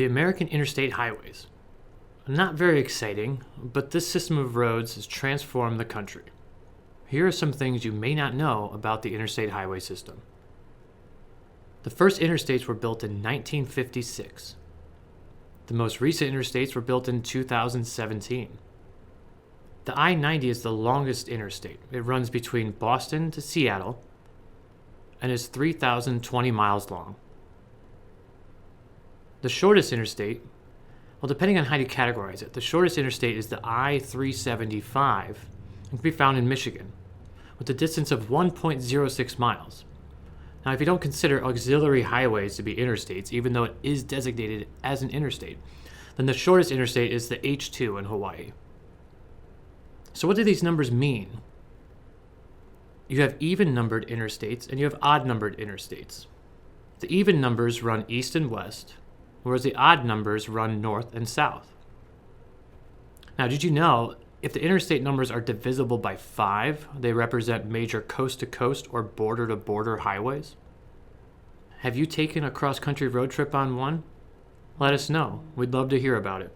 The American interstate highways. Not very exciting, but this system of roads has transformed the country. Here are some things you may not know about the interstate highway system. The first interstates were built in 1956. The most recent interstates were built in 2017. The I-90 is the longest interstate. It runs between Boston to Seattle and is 3,020 miles long. The shortest interstate, well, depending on how you categorize it, the shortest interstate is the I-375 and can be found in Michigan, with a distance of 1.06 miles. Now, if you don't consider auxiliary highways to be interstates, even though it is designated as an interstate, then the shortest interstate is the H2 in Hawaii. So what do these numbers mean? You have even-numbered interstates and you have odd-numbered interstates. The even numbers run east and west, whereas the odd numbers run north and south. Now, did you know if the interstate numbers are divisible by 5, they represent major coast-to-coast or border-to-border highways? Have you taken a cross-country road trip on one? Let us know. We'd love to hear about it.